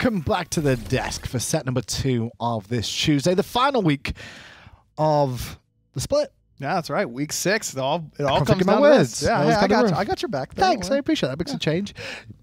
Welcome back to the desk for set number 2 of this Tuesday, the final week of the split. Yeah, that's right. Week 6. It all comes down to this. Yeah, hey, I got your back. Thanks, I appreciate that. Makes a change.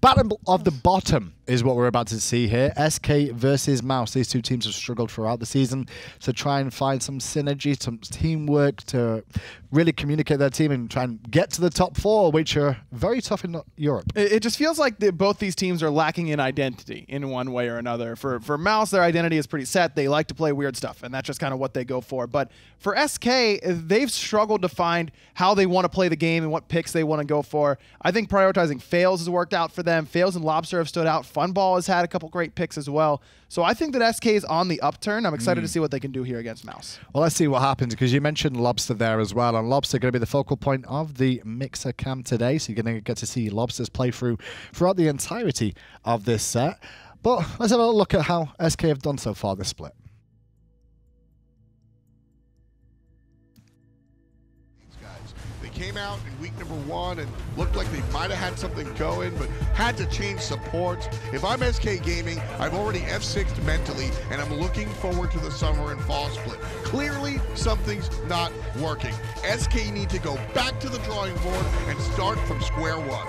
Battle of the bottom is what we're about to see here. SK versus Mouse. These two teams have struggled throughout the season to try and find some synergy, some teamwork to really communicate their team and try and get to the top 4, which are very tough in Europe. It just feels like both these teams are lacking in identity in one way or another. For Mouse, their identity is pretty set. They like to play weird stuff, and that's just kind of what they go for. But for SK, they've struggled to find how they want to play the game and what picks they want to go for. I think prioritizing Faeles has worked out for them. Faeles and Lawbster have stood out. Funballer has had a couple great picks as well. So I think that SK is on the upturn. I'm excited to see what they can do here against Mouse. Well, let's see what happens, because you mentioned Lawbster there as well, and Lawbster going to be the focal point of the Mixer Cam today, so you're going to get to see Lawbster's playthrough throughout the entirety of this set. But let's have a look at how SK have done so far this split. Came out in week number 1 and looked like they might have had something going, but had to change supports. If I'm SK Gaming, I've already F6'd mentally, and I'm looking forward to the summer and fall split. Clearly, something's not working. SK need to go back to the drawing board and start from square one.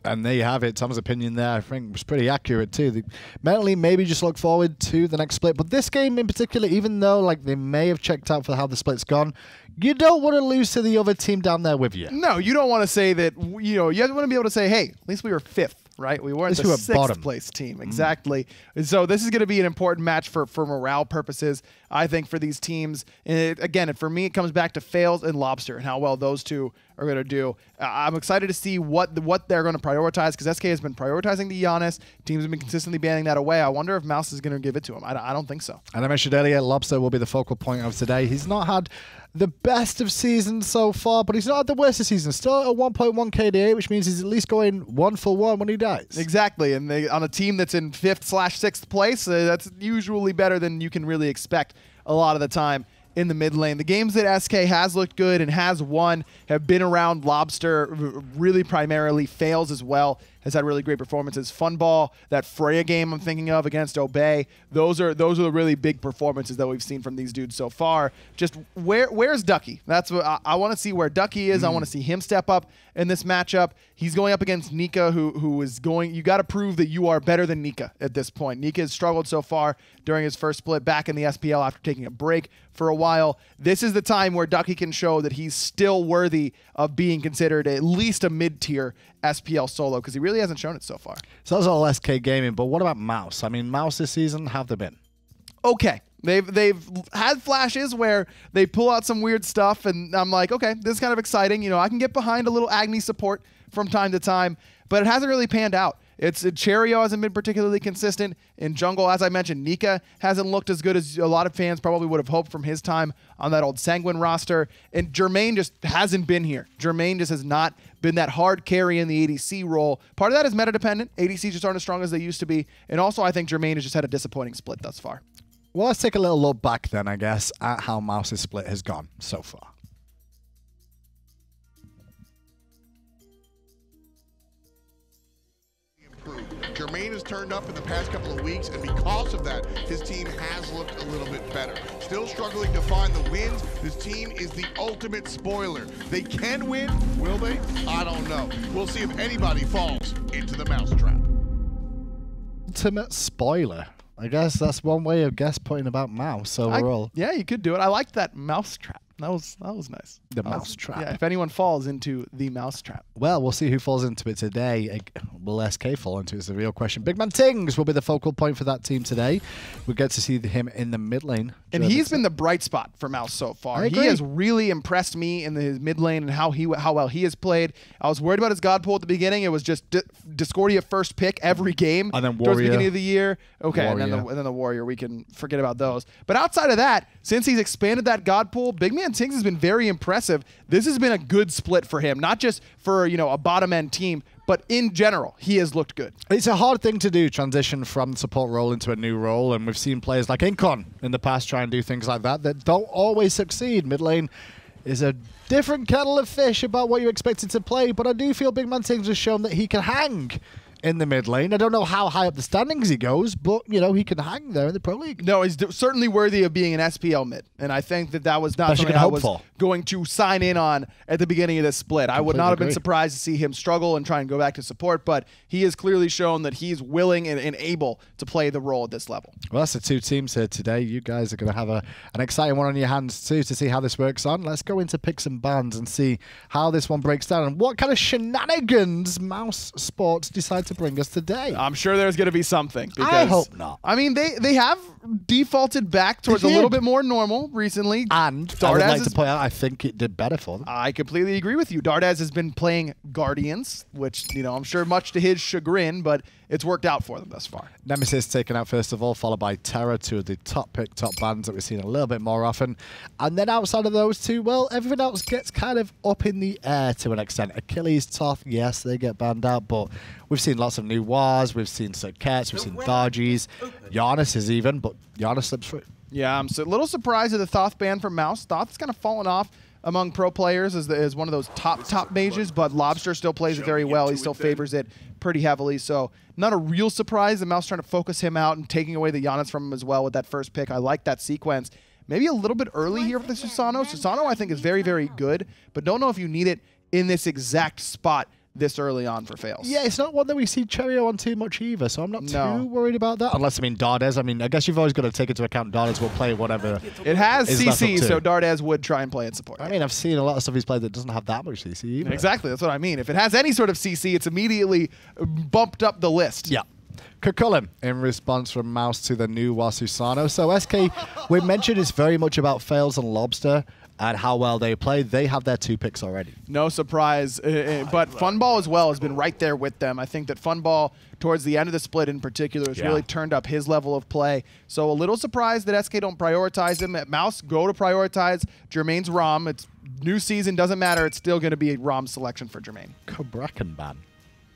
And there you have it. Tom's opinion there, I think, was pretty accurate too. They mentally maybe just look forward to the next split. But this game in particular, even though like they may have checked out for how the split's gone, you don't want to lose to the other team down there with you. No, you don't want to say that, you know, you want to be able to say, hey, at least we were 5th. Right, we weren't the 6th place team, exactly. And so this is going to be an important match for morale purposes, I think, for these teams. And again, for me, it comes back to Faeles and Lawbster and how well those two are going to do. I'm excited to see what they're going to prioritize, because SK has been prioritizing the Janus. Teams have been consistently banning that away. I wonder if Mouse is going to give it to him. I don't think so. And I mentioned earlier, Lawbster will be the focal point of today. He's not had the best of seasons so far, but he's not had the worst of seasons. Still at 1.1 KDA, which means he's at least going 1 for 1 when he dies. Exactly, and on a team that's in 5th/6th place, that's usually better than you can really expect a lot of the time in the mid lane. The games that SK has looked good and has won have been around Lawbster, really primarily. Faeles as well has had really great performances. Funball, that Freya game I'm thinking of against Obey, those are the really big performances that we've seen from these dudes so far. Just where's Ducky? That's what I want to see, where Ducky is. I want to see him step up in this matchup. He's going up against Nika, who is going. You got to prove that you are better than Nika at this point. Nika has struggled so far during his first split back in the SPL after taking a break for a while. This is the time where Ducky can show that he's still worthy of being considered at least a mid-tier SPL solo, because he really hasn't shown it so far. So that's all SK Gaming, but what about Mouse? I mean, Mouse this season, how have they been? Okay. They've had flashes where they pull out some weird stuff, and I'm like, okay, this is kind of exciting. You know, I can get behind a little Agni support from time to time, but it hasn't really panned out. Cherryo hasn't been particularly consistent. In jungle, as I mentioned, Nika hasn't looked as good as a lot of fans probably would have hoped from his time on that old Sanguine roster. And Jermain just hasn't been here. Jermain just has not been that hard carry in the ADC role. Part of that is meta dependent. ADCs just aren't as strong as they used to be. And also, I think Jermain has just had a disappointing split thus far. Well, let's take a little look back then, I guess, at how Mouse's split has gone so far. Jermain has turned up in the past couple of weeks, and because of that, his team has looked a little bit better. Still struggling to find the wins. This team is the ultimate spoiler. They can win, will they? I don't know. We'll see if anybody falls into the mousetrap. Ultimate spoiler. I guess that's one way of putting about Mouse overall. Yeah, you could do it. I liked that mousetrap. That was nice. The mousetrap. Yeah, if anyone falls into the mousetrap. Well, we'll see who falls into it today. Will SK fall into it is the real question. BigManTingz will be the focal point for that team today. We'll get to see him in the mid lane. And he's been the bright spot for Mouse so far. He has really impressed me in his mid lane and how well he has played. I was worried about his God pool at the beginning. It was just Discordia first pick every game. And then Warrior. Towards the beginning of the year. Okay, and then the Warrior. We can forget about those. But outside of that, since he's expanded that God pool, BigManTingz has been very impressive. This has been a good split for him, not just for, you know, a bottom end team, but in general, he has looked good. It's a hard thing to do, transition from support role into a new role, and we've seen players like Incon in the past try and do things like that don't always succeed. Mid lane is a different kettle of fish about what you expected to play, but I do feel BigManTingz has shown that he can hang in the mid lane. I don't know how high up the standings he goes, but, you know, he can hang there in the Pro League. No, he's certainly worthy of being an SPL mid, and I think that was not Best you something can I hope was for. going to sign in on at the beginning of this split. I would not have been agree. surprised to see him struggle and try and go back to support, but he has clearly shown that he's willing and able to play the role at this level. Well, that's the two teams here today. You guys are going to have an exciting one on your hands too to see how this works on. Let's go into picks and bans and see how this one breaks down and what kind of shenanigans Mousesports decide to bring us today. I'm sure there's going to be something. Because, I hope not. I mean, they have defaulted back towards a little bit more normal recently. And I would like to point out, I think it did better for them. I completely agree with you. Dardez has been playing Guardians, which, you know, I'm sure much to his chagrin, but it's worked out for them thus far. Nemesis taken out first of all, followed by Terror, two of the top pick, top bans that we've seen a little bit more often. And then outside of those two, well, everything else gets kind of up in the air to an extent. Achilles, Toth, yes, they get banned out, but we've seen lots of new Wars, we've seen Circuits, we've seen Dardez, Janus is even, but Janus slips through. Yeah, I'm a little surprised at the Thoth ban for Mouse. Thoth's kind of fallen off among pro players as one of those top mages, but Lawbster still plays it very well. He still favors it pretty heavily, so not a real surprise. The Mouse trying to focus him out and taking away the Janus from him as well with that first pick. I like that sequence. Maybe a little bit early here for the Susano. Susano, I think, is very, very good, but don't know if you need it in this exact spot this early on for Faeles. Yeah, it's not one that we see Cherryo on too much either, so I'm not too worried about that. Unless, I mean, Dardez. I mean, I guess you've always got to take into account Dardez will play whatever. It has is left CC, up to. so Dardez would try and play it support. I mean, I've seen a lot of stuff he's played that doesn't have that much CC either. Exactly, that's what I mean. If it has any sort of CC, it's immediately bumped up the list. Yeah. Chulainn in response from Mouse to the new Susano. So SK, we mentioned it's very much about Faeles and Lawbster and how well they play. They have their 2 picks already. No surprise, but Funball as well has been right there with them. I think that Funball, towards the end of the split in particular, has really turned up his level of play. So a little surprised that SK don't prioritize him. At Mouse, go to prioritize Jermain's Rom. It's new season, doesn't matter. It's still going to be a Rom selection for Jermain. Cabrakan ban.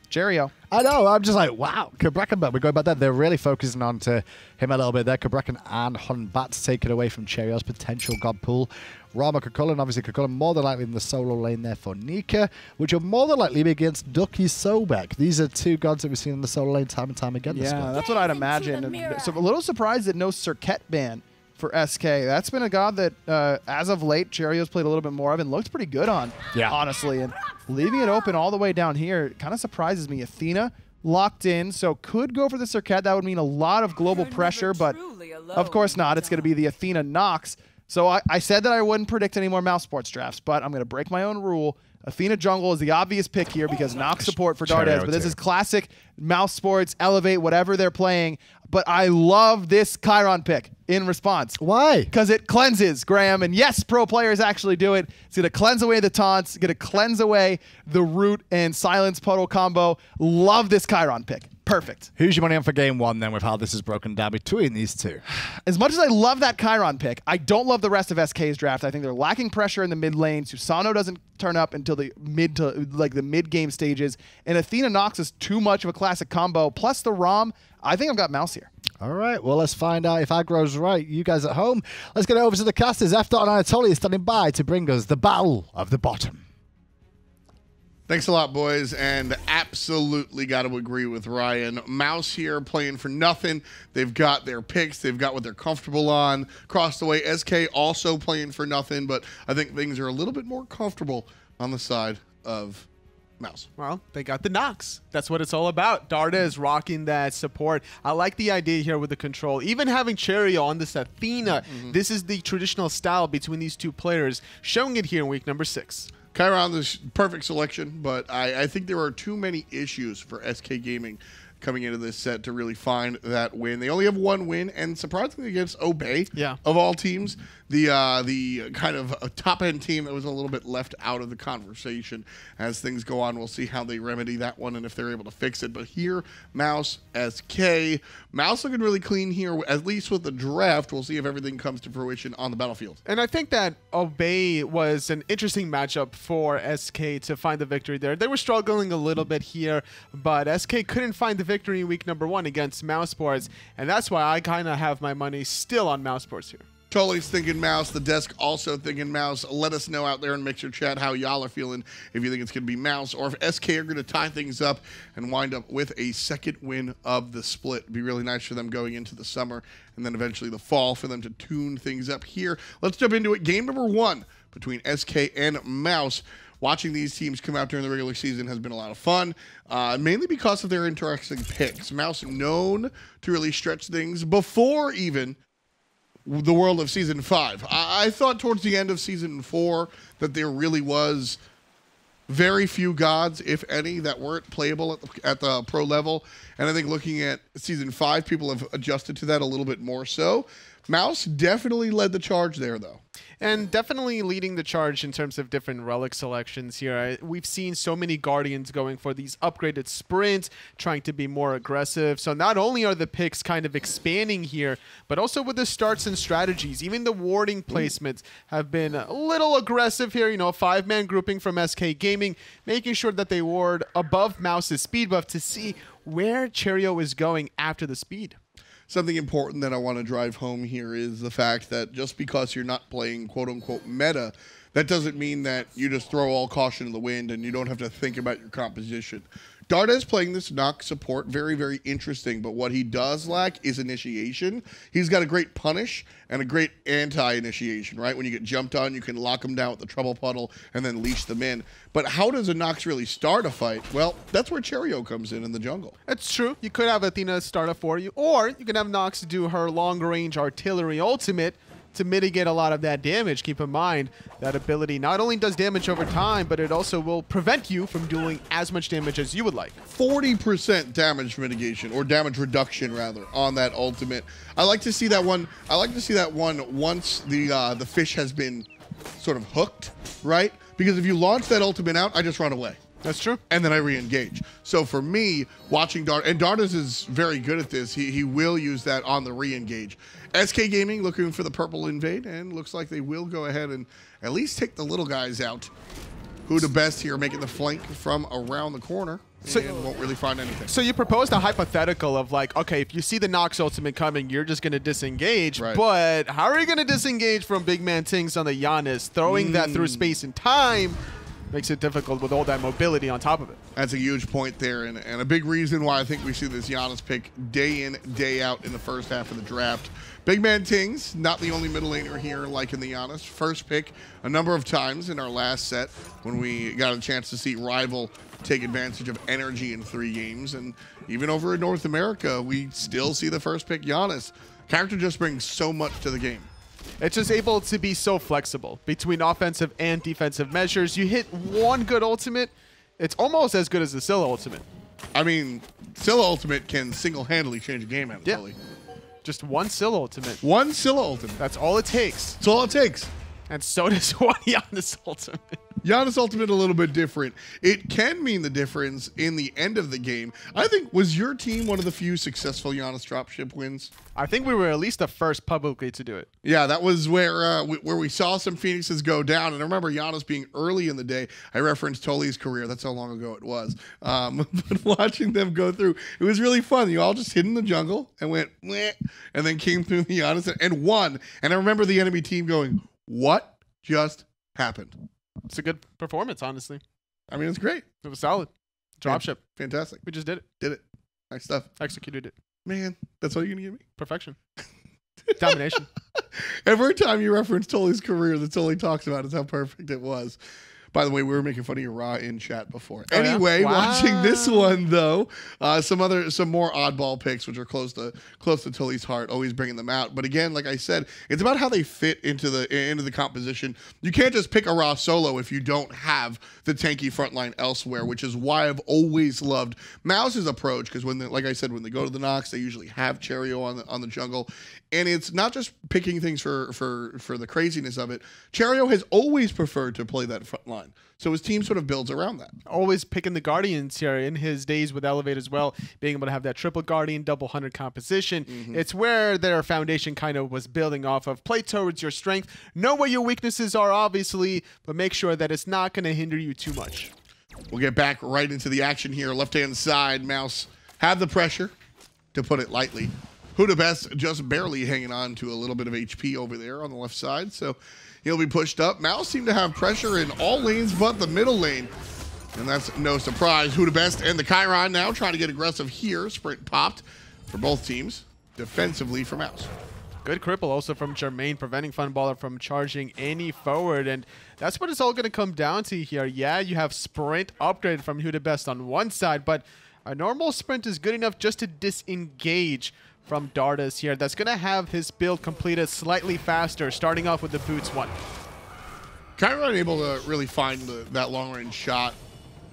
Cherryo. I know, I'm just like, wow, Cabrakan, but we're going back there. They're really focusing on to him a little bit there. Cabrakan and Hunbat's taken away from Cherryo's potential god pool. Rama, Chulainn, obviously Chulainn more than likely in the solo lane there for Nika, which will more than likely be against Ducky Sobek. These are 2 gods that we've seen in the solo lane time and time again. Yeah, that's what I'd imagine. And so a little surprised that no Circuit ban for SK. That's been a god that, as of late, Cherryo's played a little bit more of and looked pretty good on, honestly. And leaving it open all the way down here kind of surprises me. Athena locked in, so could go for the Circuit. That would mean a lot of global pressure, but of course not. It's going to be the Athena Nox. So I said that I wouldn't predict any more Mousesports drafts, but I'm going to break my own rule. Athena Jungle is the obvious pick here because Nox support for Dardez, but this is classic Mousesports, Elevate, whatever they're playing. But I love this Chiron pick in response. Why? Because it cleanses, Graham. And yes, pro players actually do it. It's going to cleanse away the taunts, going to cleanse away the root and silence puddle combo. Love this Chiron pick. Perfect. Who's your money on for game 1 then with how this is broken down between these 2? As much as I love that Chiron pick, I don't love the rest of SK's draft. I think they're lacking pressure in the mid lane. Susano doesn't turn up until the mid game stages. And Athena Nox is too much of a classic combo. Plus the Rom, I think I've got Mouse here. All right, well, let's find out if Agro's right. You guys at home, let's get over to the casters. F. and Anatoly standing by to bring us the battle of the bottom. Thanks a lot, boys, and absolutely got to agree with Ryan. Mouse here playing for nothing. They've got their picks. They've got what they're comfortable on. Across the way, SK also playing for nothing, but I think things are a little bit more comfortable on the side of Mouse. Well, they got the Nox. That's what it's all about. Dardez rocking that support. I like the idea here with the control. Even having Cherryo on this Athena, this is the traditional style between these 2 players, showing it here in week number 6. Chiron is perfect selection, but I think there are too many issues for SK Gaming coming into this set to really find that win. They only have 1 win, and surprisingly against Obey, of all teams, the kind of a top-end team that was a little bit left out of the conversation. As things go on, we'll see how they remedy that one and if they're able to fix it. But here, Mouse, SK. Mouse looking really clean here, at least with the draft. We'll see if everything comes to fruition on the battlefield. And I think that Obey was an interesting matchup for SK to find the victory there. They were struggling a little bit here, but SK couldn't find the victory in week number 1 against Mousesports, and that's why I kind of have my money still on Mousesports here. Totally thinking Mouse. The desk also thinking Mouse. Let us know out there in Mixer Chat how y'all are feeling, if you think it's going to be Mouse or if SK are going to tie things up and wind up with a second win of the split. It'd be really nice for them going into the summer and then eventually the fall for them to tune things up here. Let's jump into it. Game number 1 between SK and Mouse. Watching these teams come out during the regular season has been a lot of fun, mainly because of their interesting picks. Mouse known to really stretch things before even the world of Season 5. I thought towards the end of Season 4 that there really was very few gods, if any, that weren't playable at the pro level. And I think looking at Season 5, people have adjusted to that a little bit more so. Mouse definitely led the charge there, though. And definitely leading the charge in terms of different relic selections here. We've seen so many Guardians going for these upgraded sprints, trying to be more aggressive. So not only are the picks kind of expanding here, but also with the starts and strategies. Even the warding placements have been a little aggressive here. You know, 5-man grouping from SK Gaming, making sure that they ward above Mouse's speed buff to see where Cherryo is going after the speed. Something important that I want to drive home here is the fact that just because you're not playing quote-unquote meta, that doesn't mean that you just throw all caution in the wind and you don't have to think about your composition. Dardez playing this Nox support, very, very interesting, but what he does lack is initiation. He's got a great punish and a great anti-initiation, right? When you get jumped on, you can lock them down with the trouble puddle and then leash them in. But how does a Nox really start a fight? Well, that's where Cherryo comes in the jungle. That's true. You could have Athena start it for you, or you can have Nox do her long-range artillery ultimate to mitigate a lot of that damage. Keep in mind, that ability not only does damage over time, but it also will prevent you from doing as much damage as you would like. 40% damage mitigation, or damage reduction rather, on that ultimate. I like to see that one. I like to see that one once the fish has been sort of hooked, right? Because if you launch that ultimate out, I just run away. That's true. And then I re-engage. So for me, watching and Dardez is very good at this. He will use that on the re-engage. SK Gaming looking for the purple invade, and looks like they will go ahead and at least take the little guys out. WhoDaBest here making the flank from around the corner. So, and won't really find anything. So you proposed a hypothetical of like, okay, if you see the Nox ultimate coming, you're just going to disengage. Right. But how are you going to disengage from BigManTingz on the Janus? Throwing that through space and time makes it difficult with all that mobility on top of it. That's a huge point there, and a big reason why I think we see this Janus pick day in, day out in the first half of the draft. BigManTingz, not the only middle laner here like in the Janus. First pick a number of times in our last set when we got a chance to see Rival take advantage of energy in 3 games. And even over in North America, we still see the first pick Janus. Character just brings so much to the game. It's just able to be so flexible between offensive and defensive measures. You hit one good ultimate, it's almost as good as the Scylla ultimate. I mean, Scylla ultimate can single-handedly change a game out of Tully. Just one Scylla ultimate. One Scylla ultimate. That's all it takes. That's all it takes. And so does one Janus ultimate. Janus ultimate a little bit different. It can mean the difference in the end of the game. I think, was your team one of the few successful Janus dropship wins? I think we were at least the first publicly to do it. Yeah, that was where we saw some Phoenixes go down. And I remember Janus being early in the day. I referenced Toli's career. That's how long ago it was. But watching them go through, it was really fun. You all just hid in the jungle and went, meh, and then came through the Janus and won. And I remember the enemy team going, what just happened? It's a good performance, honestly. I mean, it's great. It was solid. Dropship. Fantastic. We just did it. Did it. Nice stuff. Executed it. Man, that's all you're going to give me? Perfection. Domination. Every time you reference Toli's career, that's all he talks about is how perfect it was. By the way, we were making fun of your Ra in chat before. Oh, anyway, yeah? Wow. Watching this one though, some more oddball picks, which are close to Toli's heart, always bringing them out. But again, like I said, it's about how they fit into the composition. You can't just pick a Ra solo if you don't have the tanky frontline elsewhere, which is why I've always loved Mouse's approach. Because like I said, when they go to the Nox, they usually have Cherryo on the jungle, and it's not just picking things for the craziness of it. Cherryo has always preferred to play that front line. So his team sort of builds around that. Always picking the Guardians here in his days with Elevate as well, being able to have that triple Guardian, double 100 composition. It's where their foundation kind of was building off of. Play towards your strength. Know where your weaknesses are, obviously, but make sure that it's not going to hinder you too much. We'll get back right into the action here. Left-hand side, Mouse have the pressure, to put it lightly. WhoDaBest just barely hanging on to a little bit of HP over there on the left side, so he'll be pushed up. Mouse seem to have pressure in all lanes but the middle lane, and that's no surprise. WhoDaBest and the Chiron now trying to get aggressive here. Sprint popped for both teams defensively for Mouse. Good cripple also from Jermain, preventing Funballer from charging any forward, and that's what it's all going to come down to here. Yeah, you have sprint upgrade from WhoDaBest on one side, but a normal sprint is good enough just to disengage from Dardez here. That's going to have his build completed slightly faster, starting off with the boots one. Chiron able to really find that long-range shot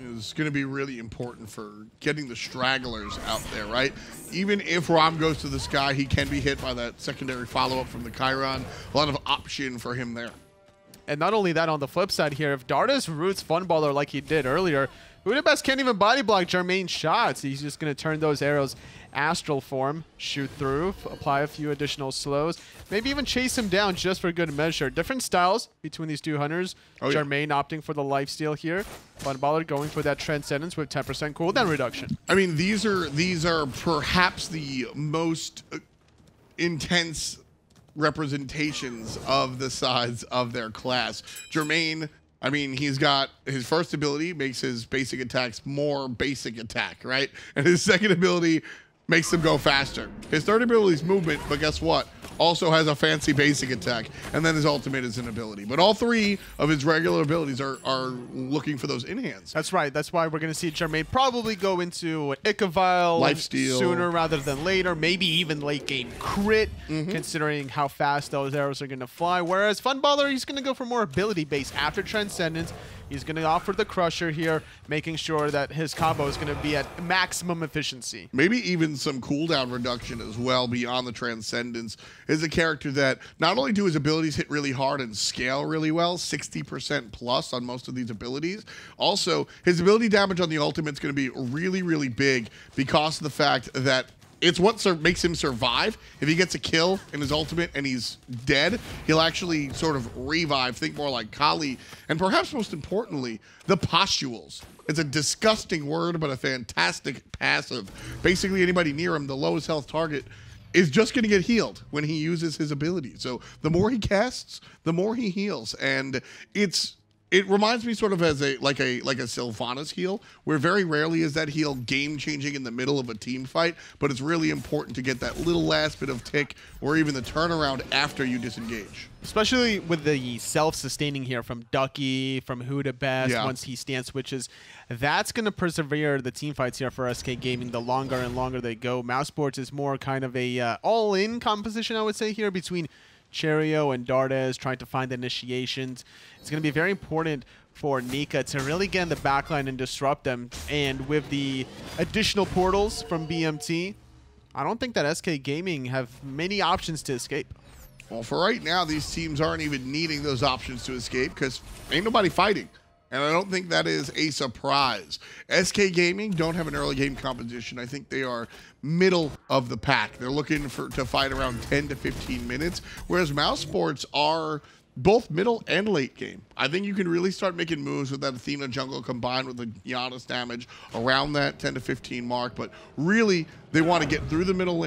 is going to be really important for getting the stragglers out there, right? Even if Ram goes to the sky, he can be hit by that secondary follow-up from the Chiron. A lot of option for him there. And not only that, on the flip side here, if Dardez roots Funballer like he did earlier, WhoDaBest can't even body block Jermain's shots. He's just going to turn those arrows astral form, shoot through, apply a few additional slows, maybe even chase him down just for good measure. Different styles between these two hunters. Jermain opting for the lifesteal here. Funballer going for that Transcendence with 10% cooldown reduction. I mean, these are perhaps the most intense representations of the sides of their class. Jermain, I mean, he's got his first ability makes his basic attacks more basic attack, right? And his second ability makes them go faster. His third ability is movement, but guess what? Also has a fancy basic attack, and then his ultimate is an ability. But all three of his regular abilities are looking for those in-hands. That's right. That's why we're going to see Jermain probably go into an Icavile lifesteal sooner rather than later, maybe even late game crit, considering how fast those arrows are going to fly. Whereas Funballer, he's going to go for more ability base after Transcendence. He's going to offer the Crusher here, making sure that his combo is going to be at maximum efficiency. Maybe even some cooldown reduction as well beyond the Transcendence. Is a character that not only do his abilities hit really hard and scale really well, 60% plus on most of these abilities, also his ability damage on the ultimate is going to be really, really big because of the fact that it's what makes him survive. If he gets a kill in his ultimate and he's dead, he'll actually sort of revive, think more like Kali. And perhaps most importantly, the pustules. It's a disgusting word, but a fantastic passive. Basically, anybody near him, the lowest health target, is just going to get healed when he uses his ability. So the more he casts, the more he heals. And it reminds me sort of as like a Sylvanas heal, where very rarely is that heal game-changing in the middle of a team fight, but it's really important to get that little last bit of tick or even the turnaround after you disengage. Especially with the self-sustaining here from Ducky, from WhoDaBest, once he stance switches. That's going to persevere the team fights here for SK Gaming the longer and longer they go. Mousesports is more kind of a all-in composition, I would say, here between Cherryo and Dardez, trying to find the initiations. It's going to be very important for Nika to really get in the backline and disrupt them. And with the additional portals from BMT, I don't think that SK Gaming have many options to escape. Well, for right now, these teams aren't even needing those options to escape because ain't nobody fighting. And I don't think that is a surprise. SK Gaming don't have an early game composition. I think they are middle of the pack. They're looking to fight around 10 to 15 minutes, whereas Mousesports are both middle and late game. I think you can really start making moves with that Athena jungle combined with the Janus damage around that 10 to 15 mark, but really they want to get through the middle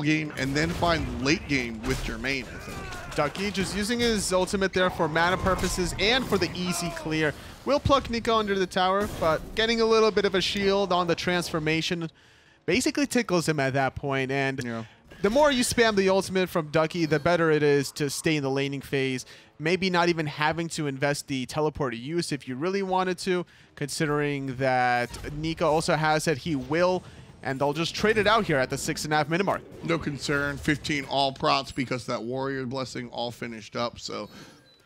game and then find late game with Jermain, I think. Ducky just using his ultimate there for mana purposes and for the easy clear. Will pluck Nika under the tower, but getting a little bit of a shield on the transformation basically tickles him at that point. And the more you spam the ultimate from Ducky, the better it is to stay in the laning phase. Maybe not even having to invest the teleport use if you really wanted to, considering that Nika also has that he will, and they'll just trade it out here at the 6.5 minute mark. No concern, 15 all prots because that warrior blessing all finished up, so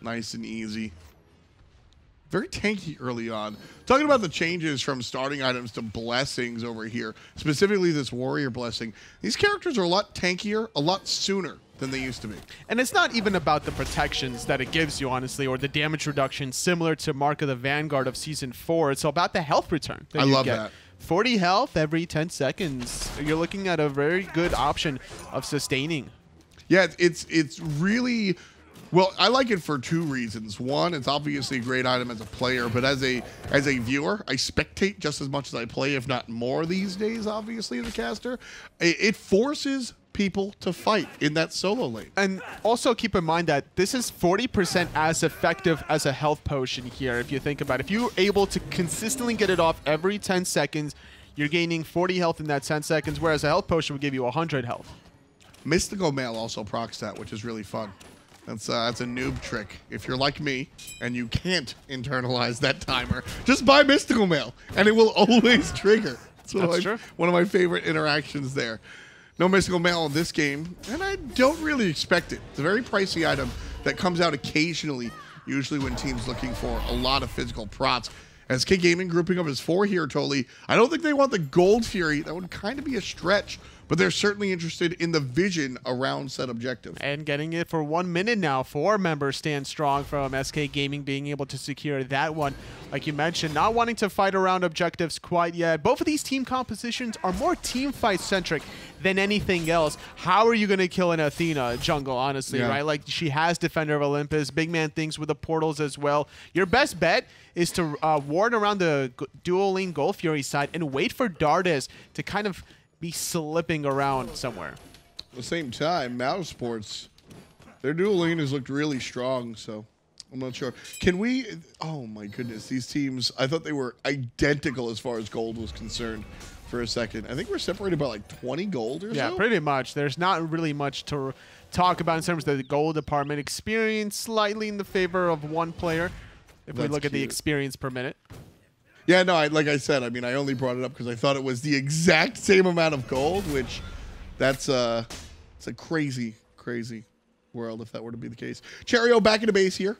nice and easy. Very tanky early on. Talking about the changes from starting items to blessings over here, specifically this warrior blessing, these characters are a lot tankier, a lot sooner than they used to be. And it's not even about the protections that it gives you, honestly, or the damage reduction similar to Mark of the Vanguard of Season 4. It's about the health return that I you love get. that. 40 health every 10 seconds. You're looking at a very good option of sustaining. Yeah, it's really... Well, I like it for two reasons. One, it's obviously a great item as a player, but as a viewer, I spectate just as much as I play, if not more these days, obviously, as a caster. It forces people to fight in that solo lane. And also keep in mind that this is 40% as effective as a health potion here, if you think about it. If you're able to consistently get it off every 10 seconds, you're gaining 40 health in that 10 seconds, whereas a health potion would give you 100 health. Mystical Mail also procs that, which is really fun. That's a noob trick. If you're like me and you can't internalize that timer, just buy Mystical Mail and it will always trigger. That's one of my favorite interactions there. No Mystical Mail in this game, and I don't really expect it. It's a very pricey item that comes out occasionally, usually when teams looking for a lot of physical prots. SK Gaming grouping up as 4 here totally. I don't think they want the Gold Fury. That would kind of be a stretch, but they're certainly interested in the vision around said objective. And getting it for 1 minute now. 4 members stand strong from SK Gaming being able to secure that one. Like you mentioned, not wanting to fight around objectives quite yet. Both of these team compositions are more team fight centric than anything else. How are you going to kill an Athena jungle, honestly, right? Like, she has Defender of Olympus, BigManTingz with the portals as well. Your best bet is to ward around the dual lane Gold Fury side and wait for Dardez to kind of be slipping around somewhere. At the same time, Mousesports, their dual lane has looked really strong, so I'm not sure. Can we... Oh my goodness, these teams, I thought they were identical as far as gold was concerned for a second. I think we're separated by like 20 gold or so? Yeah, pretty much. There's not really much to talk about in terms of the gold department. Experience slightly in the favor of one player if we look at the experience per minute. Yeah, no, like I said, I mean, I only brought it up because I thought it was the exact same amount of gold, which it's a crazy, crazy world if that were to be the case. Cherryo back in the base here.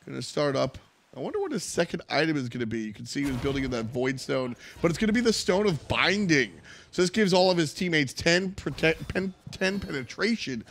Going to start up. I wonder what his second item is going to be. You can see he was building in that Void Stone, but it's going to be the Stone of Binding. So this gives all of his teammates 10 penetration,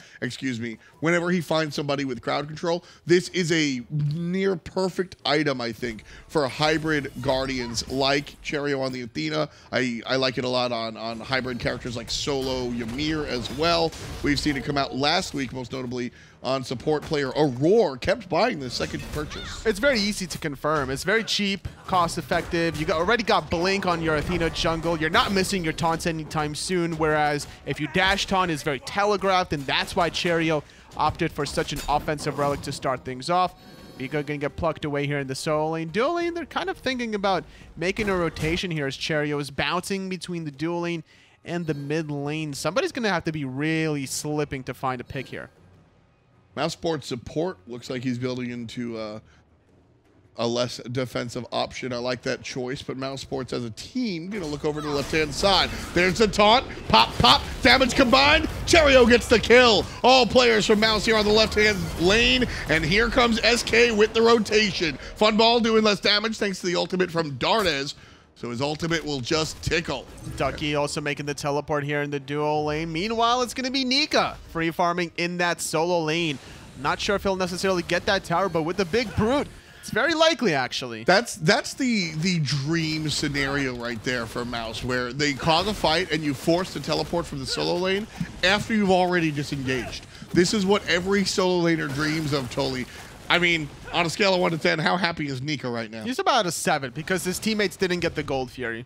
whenever he finds somebody with crowd control. This is a near perfect item, I think, for hybrid Guardians like Cherryo on the Athena. I like it a lot on hybrid characters like Solo Ymir as well. We've seen it come out last week, most notably on support player Aurora, kept buying the second purchase. It's very easy to confirm. It's very cheap, cost effective. You already got Blink on your Athena jungle. You're not missing your taunts anytime soon, whereas if you dash taunt is very telegraphed, and that's why Cherryo opted for such an offensive relic to start things off. Nika gonna get plucked away here in the solo lane. Dual lane, they're kind of thinking about making a rotation here as Cherryo is bouncing between the dual lane and the mid lane. Somebody's gonna have to be really slipping to find a pick here. Mousesports support looks like he's building into a less defensive option. I like that choice, but Mousesports as a team going to look over to the left-hand side. There's the taunt. Pop, pop. Damage combined. Cherryo gets the kill. All players from Mouse here on the left-hand lane, and here comes SK with the rotation. Funball doing less damage thanks to the ultimate from Dardez. So his ultimate will just tickle. Ducky also making the teleport here in the dual lane. Meanwhile, it's going to be Nika free farming in that solo lane. Not sure if he'll necessarily get that tower, but with the big brute, it's very likely, actually. That's the dream scenario right there for Mouse, where they cause a fight and you force the teleport from the solo lane after you've already disengaged. This is what every solo laner dreams of, Toli. I mean, on a scale of 1 to 10, how happy is Nika right now? He's about a 7 because his teammates didn't get the Gold Fury.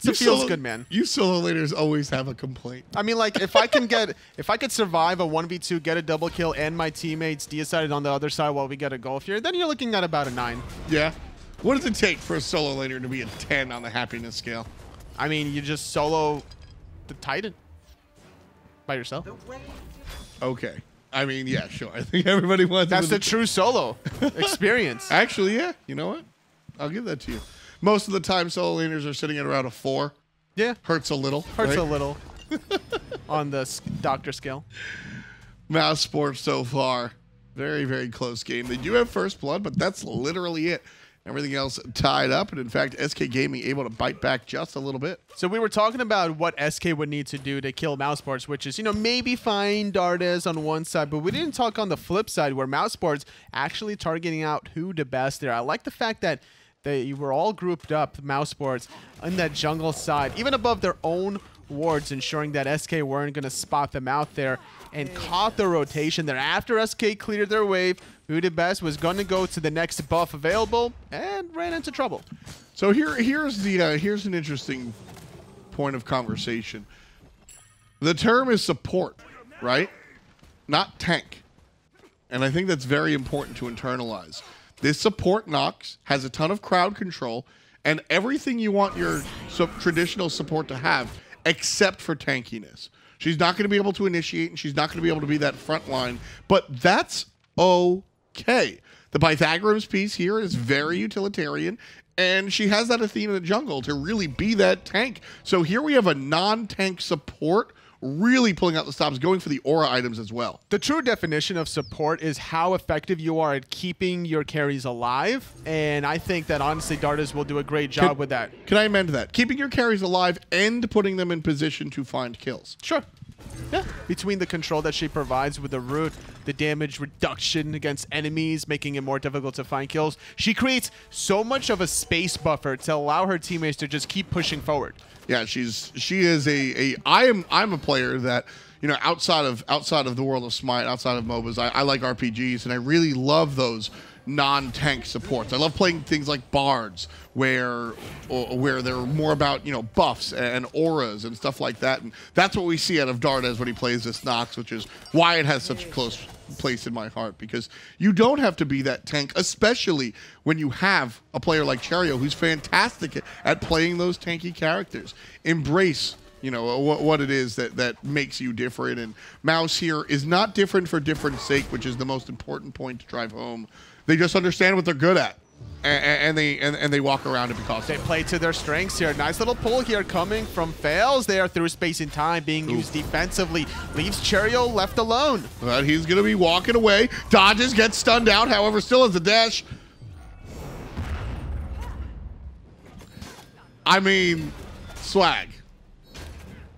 It feels good, man. You solo laners always have a complaint. I mean, like, if I could survive a 1v2, get a double kill, and my teammates decided on the other side while we get a Gold Fury, then you're looking at about a 9. Yeah. What does it take for a solo laner to be a 10 on the happiness scale? I mean, you just solo the Titan by yourself. Okay. I mean, yeah, sure. I think everybody wants... That's the true solo experience. Actually, yeah. You know what? I'll give that to you. Most of the time, solo laners are sitting at around a 4. Yeah. Hurts a little. Hurts a little on the doctor scale. Mousesports so far. Very, very close game. They do have first blood, but that's literally it. Everything else tied up, and in fact, SK Gaming able to bite back just a little bit. So we were talking about what SK would need to do to kill Mousesports, which is, you know, maybe find Dardez on one side, but we didn't talk on the flip side where Mousesports actually targeting out WhoDaBest there. I like the fact that they were all grouped up, Mousesports, on that jungle side, even above their own wards, ensuring that SK weren't going to spot them out there, and caught the rotation there. After SK cleared their wave, WhoDaBest was going to go to the next buff available and ran into trouble. So here's an interesting point of conversation. The term is support, right? Not tank. And I think that's very important to internalize. This support Nox has a ton of crowd control and everything you want your traditional support to have, except for tankiness. She's not going to be able to initiate, and she's not going to be able to be that front line, but that's okay. The Pythagoras piece here is very utilitarian, and she has that Athena in the jungle to really be that tank. So here we have a non-tank support really pulling out the stops, going for the aura items as well. The true definition of support is how effective you are at keeping your carries alive, and I think that honestly Dardez will do a great job with that. Can I amend that? Keeping your carries alive and putting them in position to find kills. Sure. Yeah. Between the control that she provides with the root, the damage reduction against enemies, making it more difficult to find kills, she creates so much of a space buffer to allow her teammates to just keep pushing forward. Yeah, she is I'm a player that, you know, outside of the world of Smite, outside of MOBAs, I like RPGs, and I really love those non-tank supports. I love playing things like bards where they're more about, you know, buffs and auras and stuff like that, and that's what we see out of Dardez when he plays this Nox, which is why it has such a close place in my heart, because you don't have to be that tank, especially when you have a player like Cherryo who's fantastic at playing those tanky characters. Embrace, you know, what it is that makes you different, and Mouse here is not different for different sake, which is the most important point to drive home. They just understand what they're good at, and they walk around it because they play to their strengths here. Nice little pull here coming from Faeles there through space and time, being used defensively. Leaves Cherryo left alone. But he's going to be walking away. Dodges, gets stunned out, however, still has a dash. I mean, swag.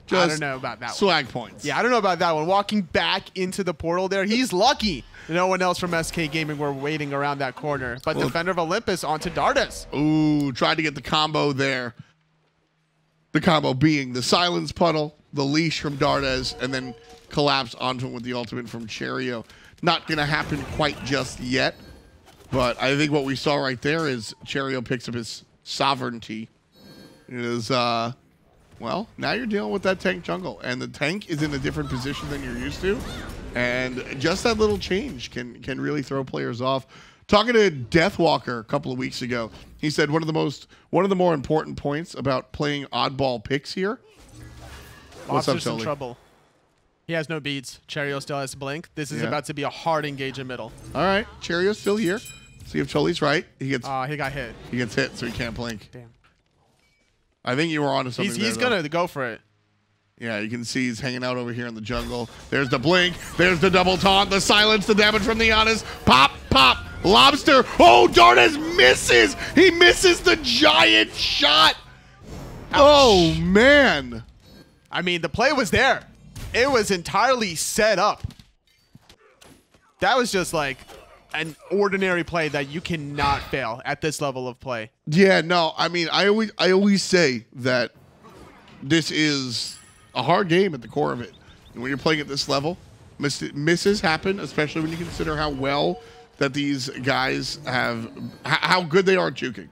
Just I don't know about that swag points. Yeah, I don't know about that one. Walking back into the portal there, he's lucky. No one else from SK Gaming were waiting around that corner. But Defender of Olympus onto Dardez. Ooh, tried to get the combo there. The combo being the silence puddle, the leash from Dardez, and then collapse onto him with the ultimate from Cherryo. Not going to happen quite just yet. But I think what we saw right there is Cherryo picks up his sovereignty. It is, well, now you're dealing with that tank jungle. And the tank is in a different position than you're used to. And just that little change can really throw players off. Talking to Deathwalker a couple of weeks ago, he said one of the more important points about playing oddball picks here. What's up, in trouble. He has no beads. Cherryo still has blink. This is about to be a hard engage in middle. All right, Cherryo's still here. See if Chulain's right. He got hit. He gets hit, so he can't blink. Damn. I think you were onto something. He's gonna go for it. Yeah, you can see he's hanging out over here in the jungle. There's the blink. There's the double taunt. The silence. The damage from the Janus. Pop, pop. Lawbster. Oh, Dardez misses. He misses the giant shot. Ouch. Oh, man. I mean, the play was there. It was entirely set up. That was just like an ordinary play that you cannot fail at this level of play. Yeah, no. I mean, I always say that this is a hard game at the core of it. And when you're playing at this level, misses happen, especially when you consider how well that these guys have, how good they are at juking.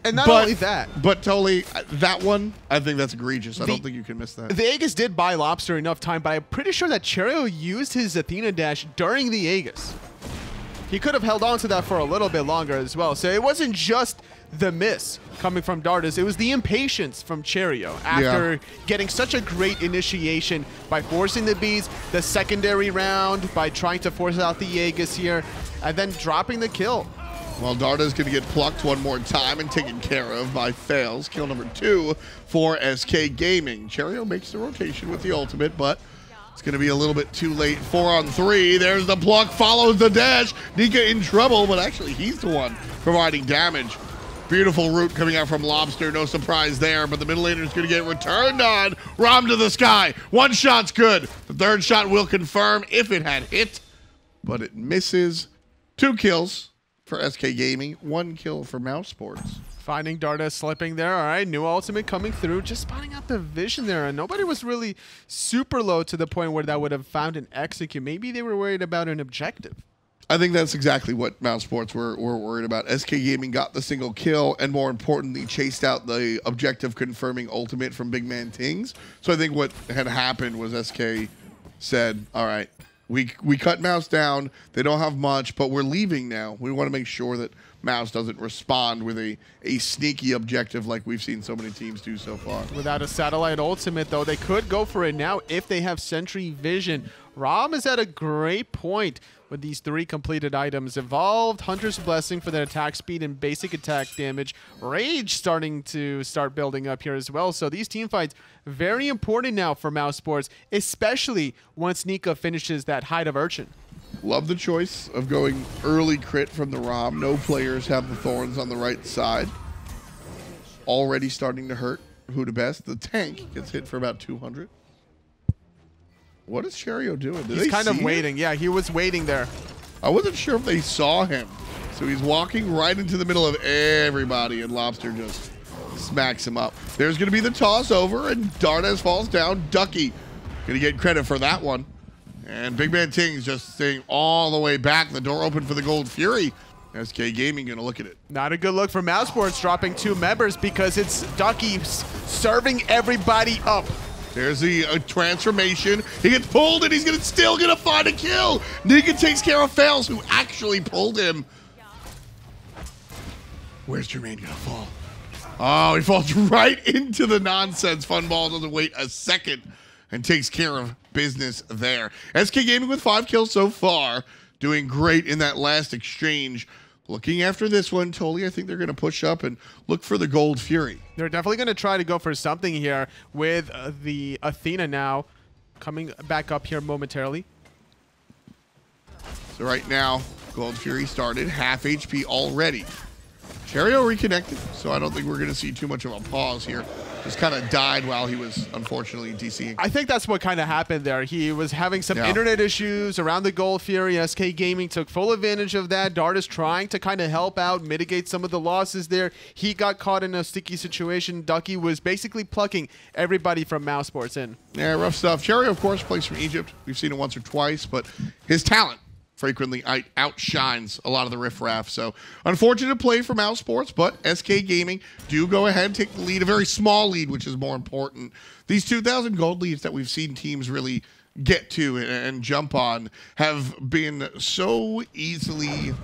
And not only that. But totally, that one, I think that's egregious. I don't think you can miss that. The Aegis did buy Lawbster enough time, but I'm pretty sure that Cherryo used his Athena dash during the Aegis. He could have held on to that for a little bit longer as well. So it wasn't just the miss coming from Dardez. It was the impatience from Cherryo after getting such a great initiation by forcing the beads, the secondary round, by trying to force out the Aegis here, and then dropping the kill. Well, Dardez going to get plucked one more time and taken care of by Faeles. Kill number 2 for SK Gaming. Cherryo makes the rotation with the ultimate, but it's going to be a little bit too late. 4-on-3. There's the pluck, follows the dash. Nika in trouble, but actually he's the one providing damage. Beautiful root coming out from Lawbster. No surprise there, but the middle laner is going to get returned on. Ram to the sky. One shot's good. The third shot will confirm if it had hit, but it misses. 2 kills for SK Gaming. 1 kill for Mousesports. Finding Dardez slipping there. All right, new ultimate coming through. Just spotting out the vision there, and nobody was really super low to the point where that would have found an execute. Maybe they were worried about an objective. I think that's exactly what Mousesports were worried about. SK Gaming got the single kill and, more importantly, chased out the objective confirming ultimate from BigManTingz. So I think what had happened was SK said, all right, we cut Mouse down. They don't have much, but we're leaving now. We want to make sure that Mouse doesn't respond with a sneaky objective like we've seen so many teams do so far. Without a satellite ultimate, though, they could go for it now if they have Sentry Vision. Ram is at a great point with these 3 completed items. Evolved, Hunter's Blessing for their attack speed and basic attack damage. Rage starting to building up here as well. So these team fights, very important now for Mousesports, especially once Nika finishes that Hide of Urchin. Love the choice of going early crit from the Ram. No players have the Thorns on the right side. Already starting to hurt WhoDaBest. The tank gets hit for about 200. What is Cherryo doing? He's kind of waiting. Yeah, he was waiting there. I wasn't sure if they saw him. So he's walking right into the middle of everybody, and Lawbster just smacks him up. There's going to be the toss over, and Dardez falls down. Ducky going to get credit for that one. And BigManTingz just staying all the way back. The door open for the Gold Fury. SK Gaming going to look at it. Not a good look for Mousesports, dropping 2 members because it's Ducky serving everybody up. There's the transformation. He gets pulled, and he's still going to find a kill. Nika takes care of Faeles, who actually pulled him. Where's Jermain going to fall? Oh, he falls right into the nonsense. Funballer doesn't wait a second and takes care of business there. SK Gaming with 5 kills so far. Doing great in that last exchange. Looking after this one, Tolly, I think they're going to push up and look for the Gold Fury. They're definitely going to try to go for something here with the Athena now coming back up here momentarily. So right now, Gold Fury started, half HP already. Cherryo reconnected, so I don't think we're going to see too much of a pause here. Just kind of died while he was, unfortunately, DCing. I think that's what kind of happened there. He was having some internet issues around the Gold Fury. SK Gaming took full advantage of that. Dardez trying to kind of help out, mitigate some of the losses there. He got caught in a sticky situation. Ducky was basically plucking everybody from Mousesports in. Yeah, rough stuff. Cherryo, of course, plays from Egypt. We've seen it once or twice, but his talent frequently outshines a lot of the riffraff. So unfortunate play for Mousesports, but SK Gaming do go ahead and take the lead, a very small lead, which is more important. These 2,000 gold leads that we've seen teams really get to and jump on have been so easily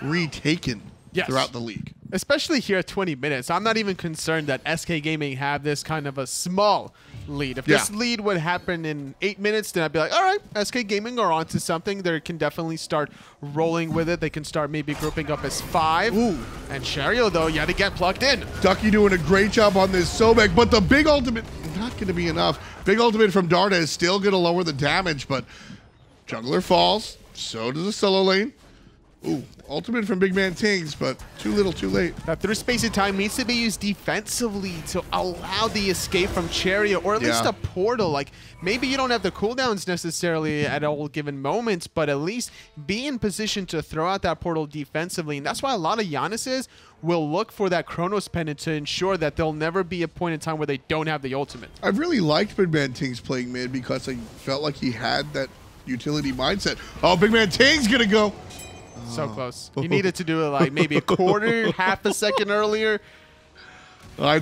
retaken throughout the league. Especially here at 20 minutes. I'm not even concerned that SK Gaming have this kind of a small lead. If this lead would happen in 8 minutes, then I'd be like, all right, SK Gaming are onto something. They can definitely start rolling with it. They can start maybe grouping up as 5. Ooh. And Cherryo, though, yet again plugged in. Ducky doing a great job on this Sobek, but the big ultimate, not going to be enough. Big ultimate from Dardez still going to lower the damage, but Jungler falls. So does the solo lane. Ooh, ultimate from BigManTingz, but too little, too late. That through space and time needs to be used defensively to allow the escape from Cherryo, or at least a portal. Like, maybe you don't have the cooldowns necessarily at all given moments, but at least be in position to throw out that portal defensively. And that's why a lot of Januses will look for that Chronos Pendant to ensure that there'll never be a point in time where they don't have the ultimate. I've really liked BigManTingz playing mid because I felt like he had that utility mindset. Oh, BigManTingz gonna go. So close. You needed to do it like maybe a quarter, half a second earlier. I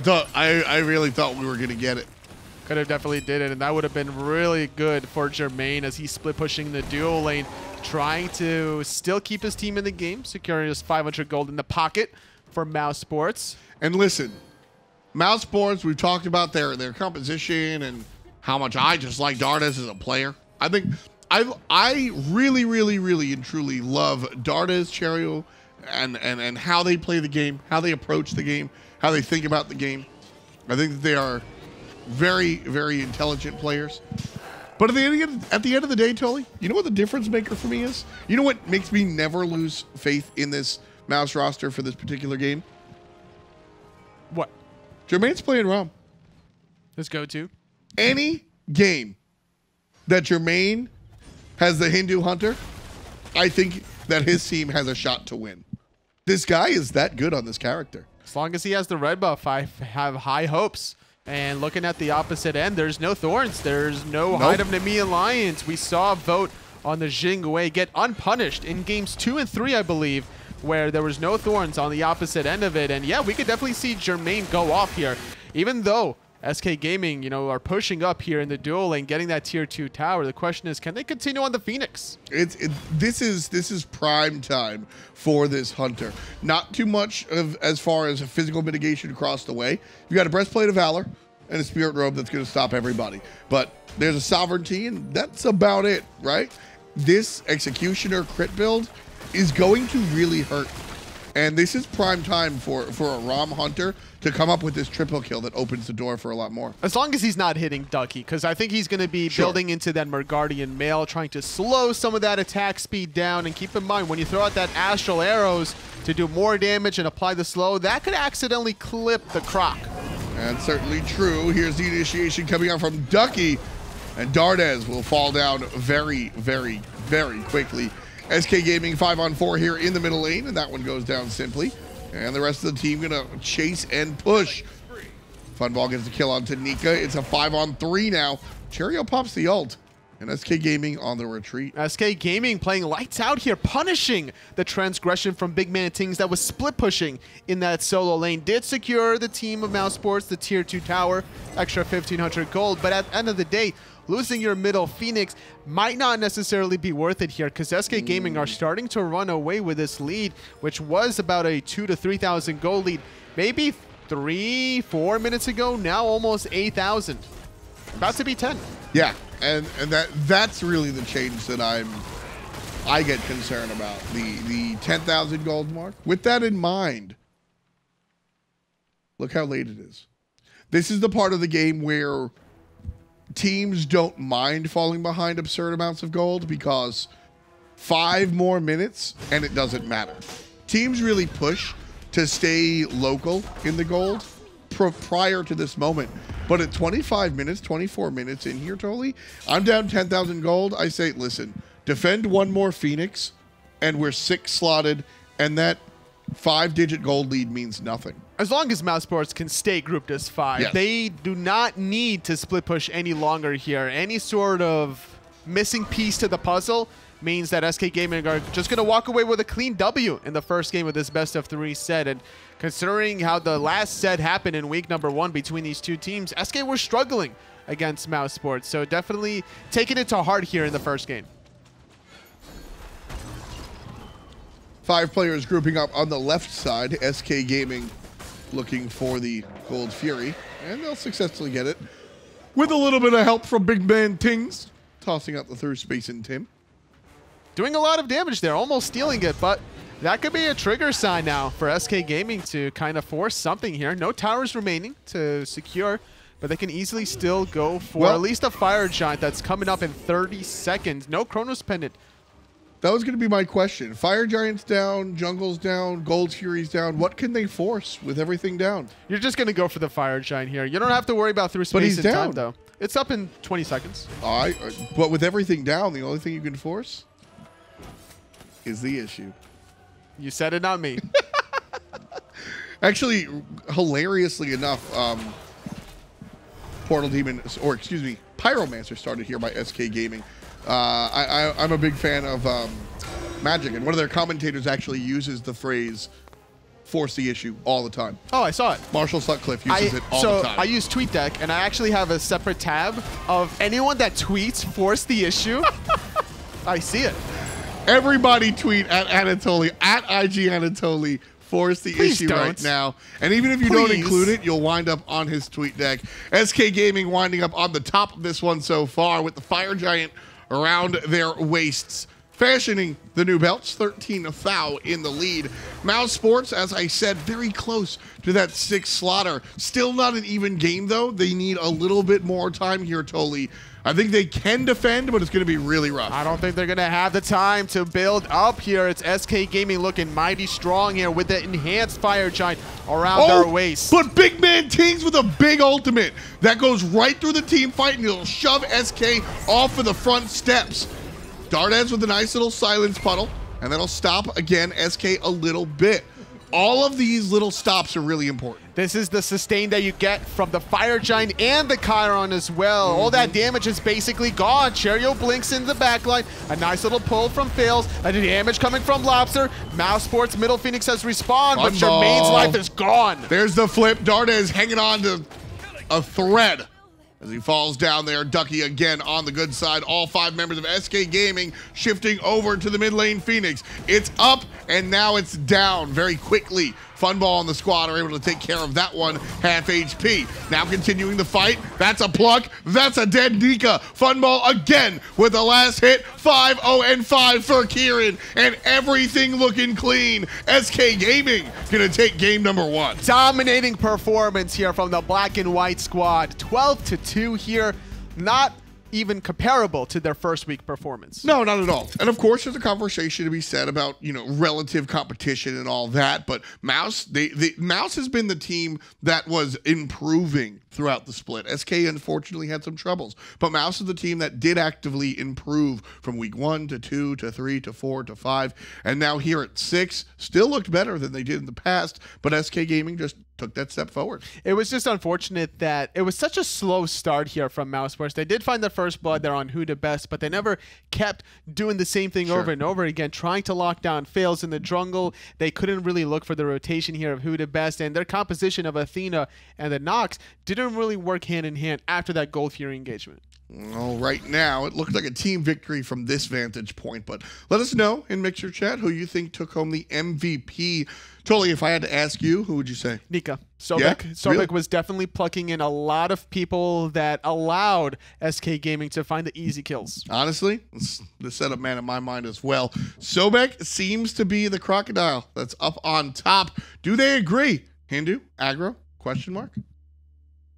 really thought we were going to get it. Could have definitely did it, and that would have been really good for Jermain as he's split pushing the duo lane, trying to still keep his team in the game, securing his 500 gold in the pocket for Mousesports. And listen, Mousesports, we've talked about their composition and how much I just like Dardez as a player. I think I really, really, really and truly love Dardez, Cherryo, and how they play the game, how they approach the game, how they think about the game. I think that they are very, very intelligent players. But at the end of the day, Tully, you know what the difference maker for me is? You know what makes me never lose faith in this Mouse roster for this particular game? What? Jermain's playing Rama. Let's go to. Any game that Jermain has the Hindu Hunter, I think that his team has a shot to win. This guy is that good on this character. As long as he has the red buff, I have high hopes. And looking at the opposite end, there's no Thorns. There's no Hide of Nemi Alliance. We saw a vote on the Jingwei get unpunished in games 2 and 3, I believe, where there was no thorns on the opposite end of it. And yeah, we could definitely see Jermain go off here, even though SK Gaming, you know, are pushing up here in the duel lane, getting that tier 2 tower. The question is, can they continue on the Phoenix? This is prime time for this Hunter. Not too much of as far as physical mitigation across the way. You got a breastplate of valor and a spirit robe that's going to stop everybody. But there's a sovereignty, and that's about it, right? This executioner crit build is going to really hurt. And this is prime time for a Rom Hunter to come up with this triple kill that opens the door for a lot more. As long as he's not hitting Ducky, because I think he's going to be building into that Mergardian mail, trying to slow some of that attack speed down. And keep in mind, when you throw out that Astral Arrows to do more damage and apply the slow, that could accidentally clip the Croc. And certainly true. Here's the initiation coming out from Ducky, and Dardez will fall down very, very, very quickly. SK Gaming 5-on-4 here in the middle lane, and that one goes down simply. And the rest of the team gonna chase and push. Funball gets the kill onto Nika. It's a 5-on-3 now. Cherryo pops the ult, and SK Gaming on the retreat. SK Gaming playing lights out here, punishing the transgression from BigManTingz that was split pushing in that solo lane. Did secure the team of Mousesports the tier 2 tower, extra 1,500 gold, but at the end of the day, losing your middle Phoenix might not necessarily be worth it here, because SK Gaming are starting to run away with this lead, which was about a 2,000 to 3,000 gold lead maybe 3-4 minutes ago. Now almost 8,000, about to be 10. Yeah, and that's really the change that I get concerned about, the 10,000 gold mark. With that in mind, look how late it is. This is the part of the game where teams don't mind falling behind absurd amounts of gold, because 5 more minutes and it doesn't matter. Teams really push to stay local in the gold prior to this moment. But at 25 minutes, 24 minutes in here, totally, I'm down 10,000 gold. I say, listen, defend one more Phoenix and we're 6 slotted, and that 5-digit gold lead means nothing. As long as Mousesports can stay grouped as 5, yes, they do not need to split push any longer here. Any sort of missing piece to the puzzle means that SK Gaming are just going to walk away with a clean W in the first game of this best of 3 set. And considering how the last set happened in week number 1 between these two teams, SK were struggling against Mousesports. So definitely taking it to heart here in the first game. 5 players grouping up on the left side. SK Gaming looking for the Gold Fury, and they'll successfully get it with a little bit of help from BigManTingz, tossing out the through space and Tim. Doing a lot of damage there, almost stealing it, but that could be a trigger sign now for SK Gaming to kind of force something here. No towers remaining to secure, but they can easily still go for at least a Fire Giant that's coming up in 30 seconds. No Chronos Pendant. That was going to be my question. Fire Giant's down, Jungle's down, Gold Fury's down. What can they force with everything down? You're just going to go for the Fire Giant here. You don't have to worry about through space and time, though. It's up in 20 seconds. But with everything down, the only thing you can force is the issue. You said it, not me. Actually, hilariously enough, Portal Demon, or excuse me, Pyromancer started here by SK Gaming. I'm a big fan of Magic, and one of their commentators actually uses the phrase "force the issue" all the time. Oh, I saw it. Marshall Sutcliffe uses it all the time. I use TweetDeck, and I actually have a separate tab of anyone that tweets "force the issue." I see it. Everybody tweet at Anatoly, at IG Anatoly. Force the issue right now. And even if you don't include it, you'll wind up on his tweet deck. SK Gaming winding up on the top of this one so far with the Fire Giant around their waists, fashioning the new belts. 13 thou in the lead. Mousesports, as I said, very close to that 6 slaughter. Still not an even game, though. They need a little bit more time here, Toli. I think they can defend, but it's going to be really rough. I don't think they're going to have the time to build up here. It's SK Gaming looking mighty strong here with the enhanced Fire Giant around their waist. But BigManTingz with a big ultimate that goes right through the team fight, and it'll shove SK off of the front steps. Dardez with a nice little silence puddle, and that'll stop, again, SK a little bit. all of these little stops are really important. This is the sustain that you get from the Fire Giant and the Chiron as well. All that damage is basically gone. Cherryo blinks in the backline. A nice little pull from Faeles. And the damage coming from Lawbster. Mousesports, Middle Phoenix has respawned, but Jermain's life is gone. There's the flip. Dardez hanging on to a thread as he falls down there. Ducky again on the good side. All 5 members of SK Gaming shifting over to the mid lane Phoenix. It's up and now it's down very quickly. Funball and the squad are able to take care of that one, half HP. Now continuing the fight. That's a pluck. That's a dead Nika. Funball again with the last hit. 5-0-5 for Chiron. And everything looking clean. SK Gaming gonna take game number 1. Dominating performance here from the black and white squad. 12-2 here. Not even comparable to their first week performance. No, not at all. And of course, there's a conversation to be said about, you know, relative competition and all that. But Mouse, Mouse has been the team that was improving throughout the split. SK unfortunately had some troubles, but Mouse is the team that did actively improve from week 1 to 2 to 3 to 4 to 5, and now here at 6, still looked better than they did in the past. But SK Gaming just took that step forward. It was just unfortunate that it was such a slow start here from Mousesports. They did find the first blood there on WhoDaBest, but they never kept doing the same thing over and over again, trying to lock down Faeles in the jungle. They couldn't really look for the rotation here of WhoDaBest, and their composition of Athena and the Nox didn't really work hand in hand after that Gold Fury engagement. Well, right now, it looked like a team victory from this vantage point, but let us know in Mixer Chat who you think took home the MVP. Totally, if I had to ask you, who would you say? Nika. Sobek. Yeah? Sobek Really? was definitely plucking in a lot of people that allowed SK Gaming to find the easy kills. Honestly, it's the setup man in my mind as well. Sobek seems to be the crocodile that's up on top. Do they agree? Hindu? Aggro? Question mark?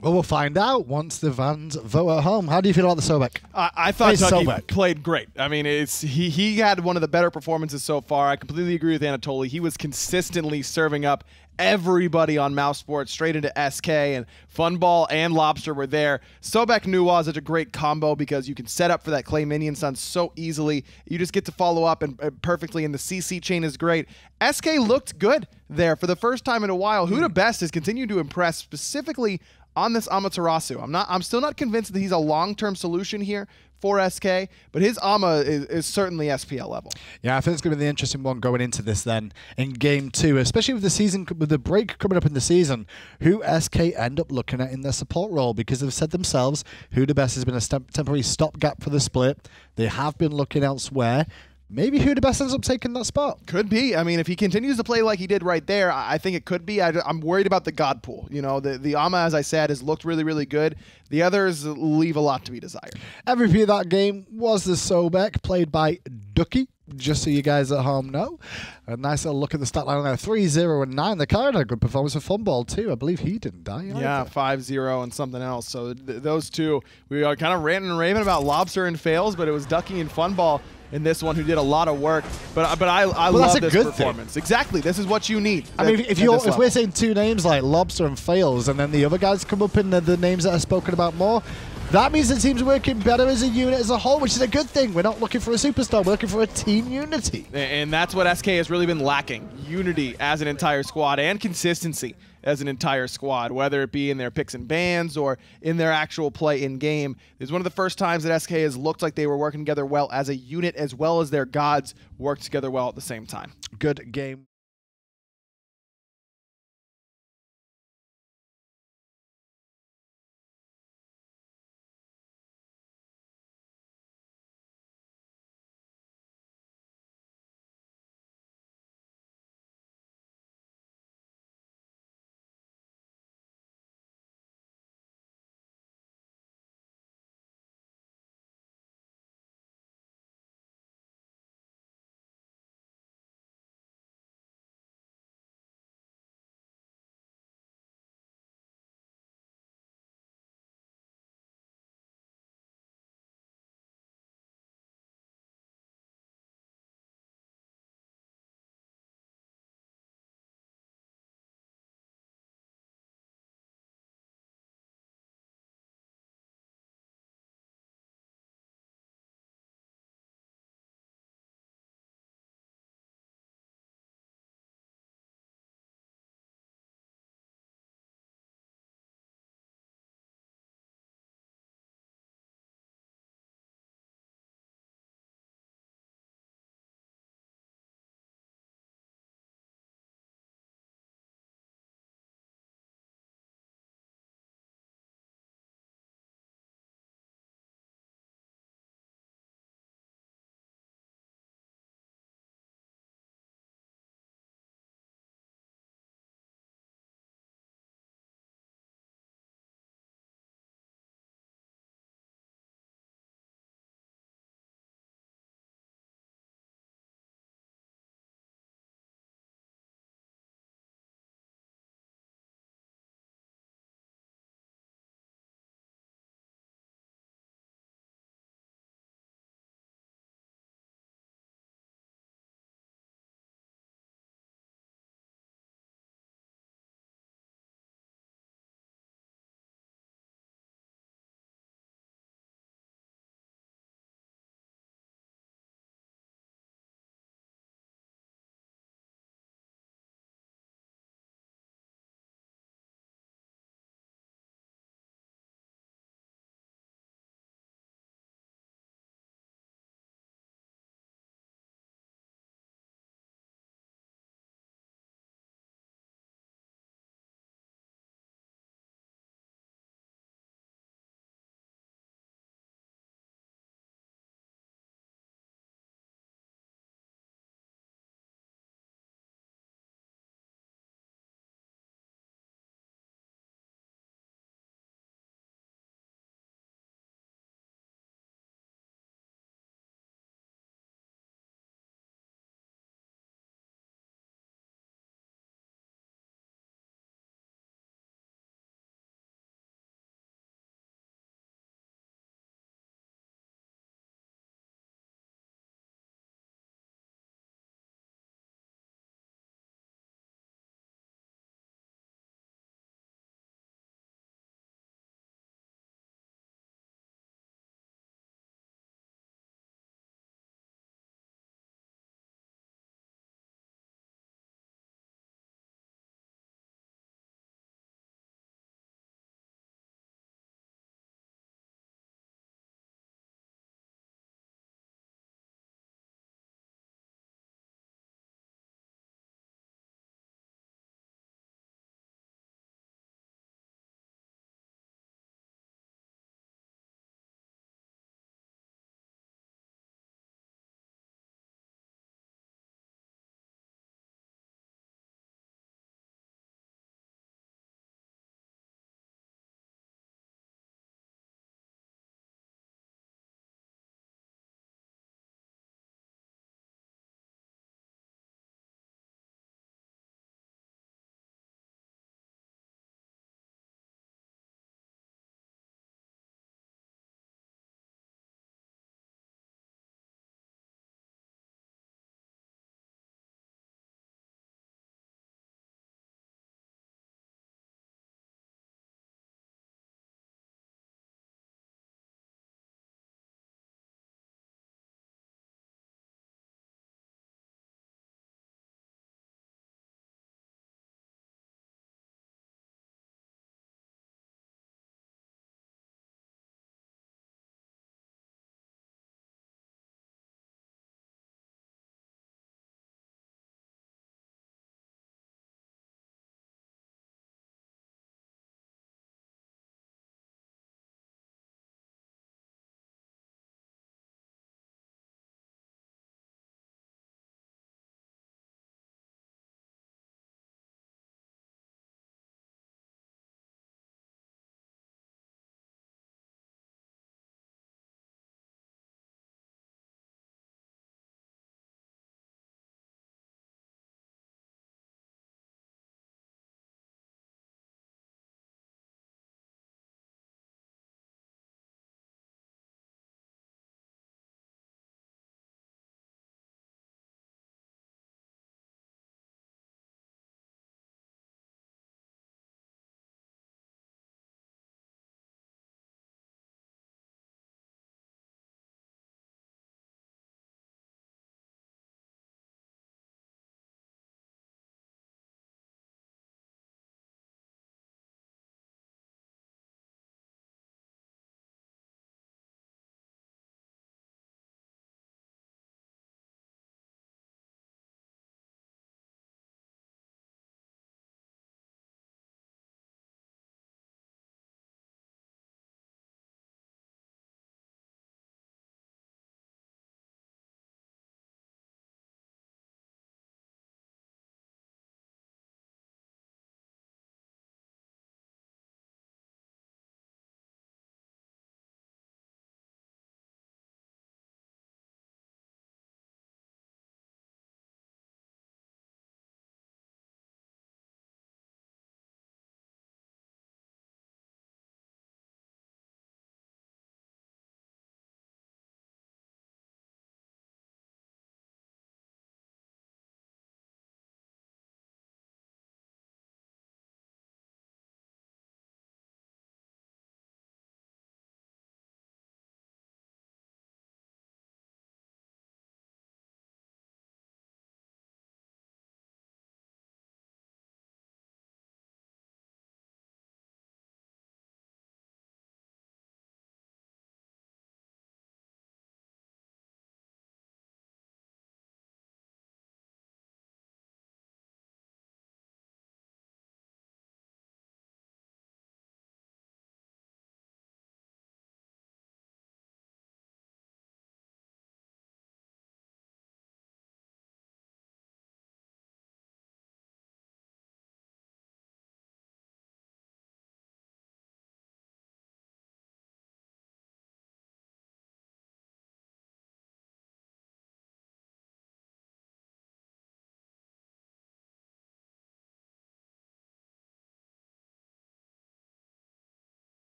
Well, we'll find out once the fans vote at home. How do you feel about the Sobek? I thought Hey, Ducky Sobek. played great. I mean, he had one of the better performances so far. I completely agree with Anatoly. He was consistently serving up everybody on Mousesports straight into SK, and Funball and Lawbster were there. Sobek Nuwa is such a great combo because you can set up for that Clay Minion Sun so easily. You just get to follow up and perfectly, and the CC chain is great. SK looked good there for the first time in a while. WhoDaBest has continued to impress, specifically on this Amaterasu. I'm still not convinced that he's a long-term solution here for SK, but his Ama is certainly SPL level. Yeah, I think it's going to be the interesting one going into this then in game 2, especially with the break coming up in the season. Who SK end up looking at in their support role, because they've said themselves WhoDaBest has been a temporary stopgap for the split. They have been looking elsewhere. Maybe WhoDaBest ends up taking that spot. Could be. I mean, if he continues to play like he did right there, I think it could be. I'm worried about the God pool. You know, the Ama, as I said, has looked really, really good. The others leave a lot to be desired. MVP of that game was the Sobek, played by Ducky, just so you guys at home know. A nice little look at the stat line there. 3-0 and 9. The Chiron had a good performance for Funball too. I believe he didn't die either. Yeah, 5-0 and something else. So those two, we are kind of ranting and raving about Lawbster and Faeles, but it was Ducky and Funball in this one who did a lot of work. But I love this performance. Exactly. This is what you need. I mean, if we're saying two names like Lawbster and Faeles, and then the other guys come up in the names that are spoken about more, that means the team's working better as a unit as a whole, which is a good thing. We're not looking for a superstar. We're looking for a team unity. And that's what SK has really been lacking. Unity as an entire squad and consistency as an entire squad, whether it be in their picks and bans or in their actual play in-game. It's one of the first times that SK has looked like they were working together well as a unit, as well as their gods worked together well at the same time. Good game.